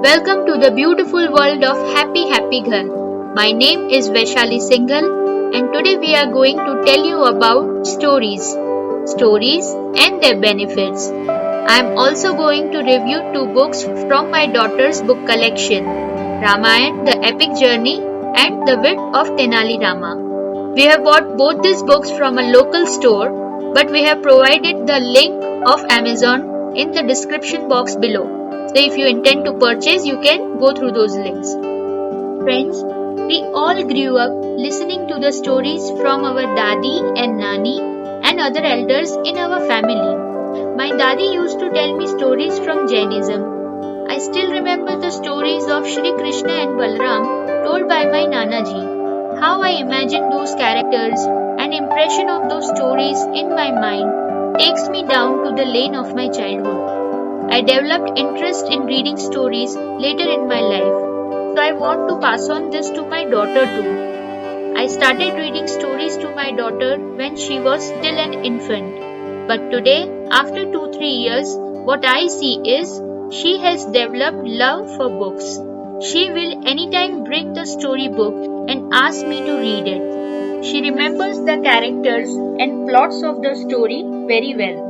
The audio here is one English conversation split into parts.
Welcome to the beautiful world of Happy Ghar. My name is Vaishali Singhal, and today we are going to tell you about stories and their benefits. I am also going to review two books from my daughter's book collection, Ramayana: The Epic Journey and The Wit of Tenali Rama. We have bought both these books from a local store, but we have provided the link of Amazon in the description box below. So if you intend to purchase, you can go through those links. Friends, we all grew up listening to the stories from our Dadi and Nani and other elders in our family. My Dadi used to tell me stories from Jainism. I still remember the stories of Shri Krishna and Balram told by my Nanaji. How I imagine those characters and impression of those stories in my mind takes me down to the lane of my childhood. I developed interest in reading stories later in my life, so I want to pass on this to my daughter too. I started reading stories to my daughter when she was still an infant, but today, after 2-3 years, what I see is she has developed love for books. She will anytime bring the storybook and ask me to read it. She remembers the characters and plots of the story very well.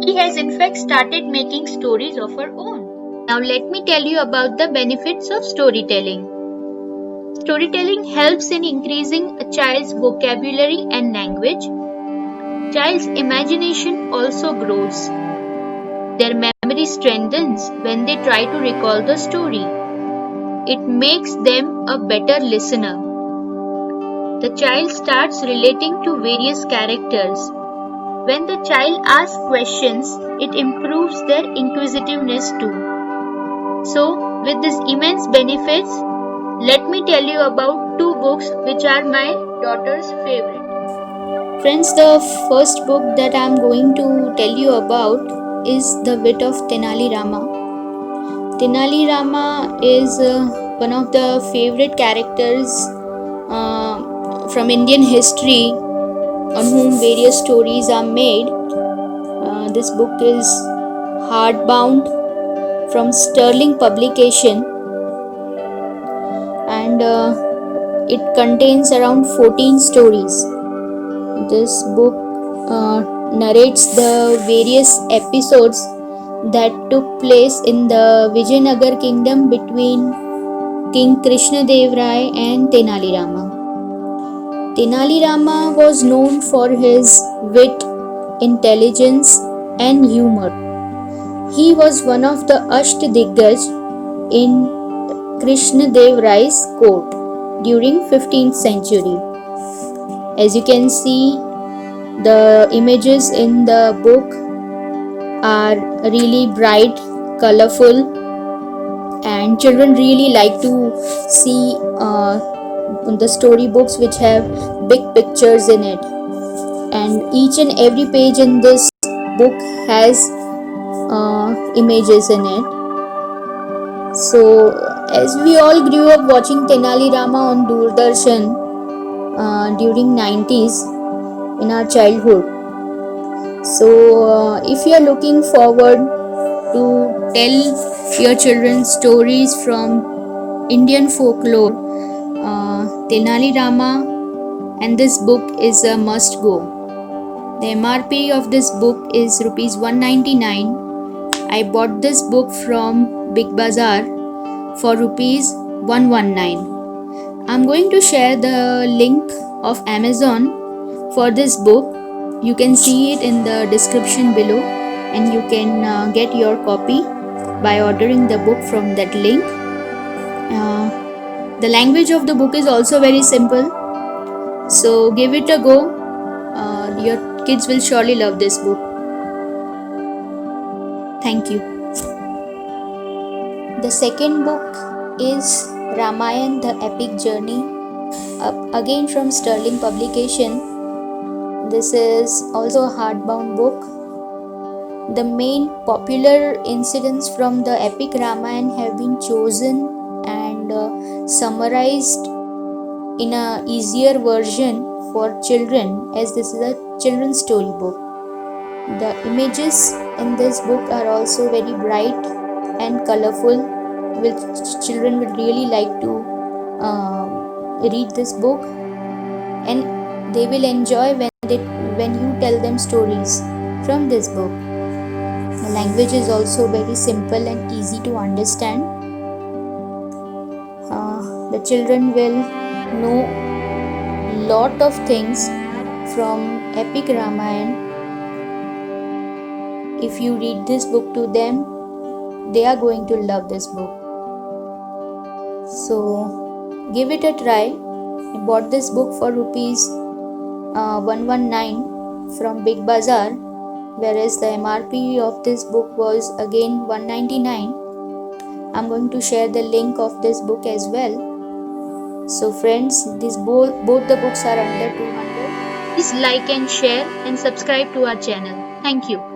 She has in fact started making stories of her own. Now let me tell you about the benefits of storytelling. Storytelling helps in increasing a child's vocabulary and language. Child's imagination also grows. Their memory strengthens when they try to recall the story. It makes them a better listener. The child starts relating to various characters. When the child asks questions, it improves their inquisitiveness too. So, with these immense benefits, let me tell you about two books which are my daughter's favorite. Friends, the first book that I am going to tell you about is The Wit of Tenali Rama. Tenali Rama is one of the favorite characters from Indian history on whom various stories are made. This book is hardbound from Sterling Publication, and it contains around 14 stories. This book narrates the various episodes that took place in the Vijayanagar kingdom between King Krishna Dev Rai and Tenali Rama. Tenali Rama was known for his wit, intelligence, and humor. He was one of the Ashtadiggaj in Krishna Dev Rai's court during 15th century. As you can see, the images in the book are really bright, colorful, and children really like to see the storybooks which have big pictures in it. And each and every page in this book has images in it. So, as we all grew up watching Tenali Rama on Doordarshan during 90s in our childhood. So, if you are looking forward to tell your children stories from Indian folklore, Tenali Rama and this book is a must go. The MRP of this book is rupees 199. I bought this book from Big Bazaar for rupees 119. I'm going to share the link of Amazon for this book. You can see it in the description below, and you can get your copy by ordering the book from that link. The language of the book is also very simple, so give it a go. Your kids will surely love this book. Thank you. The second book is Ramayana: The Epic Journey, again from Sterling Publication. This is also a hardbound book. The main popular incidents from the epic Ramayana have been chosen and summarized in a easier version for children, as this is a children's story book. The images in this book are also very bright and colorful. children will really like to read this book, and they will enjoy when you tell them stories from this book. The language is also very simple and easy to understand. The children will know lot of things from epic Ramayana. If you read this book to them, they are going to love this book. So give it a try. I bought this book for rupees 119 from Big Bazaar, whereas the MRP of this book was again 199. I'm going to share the link of this book as well. So friends, both the books are under 200. Please like and share and subscribe to our channel. Thank you.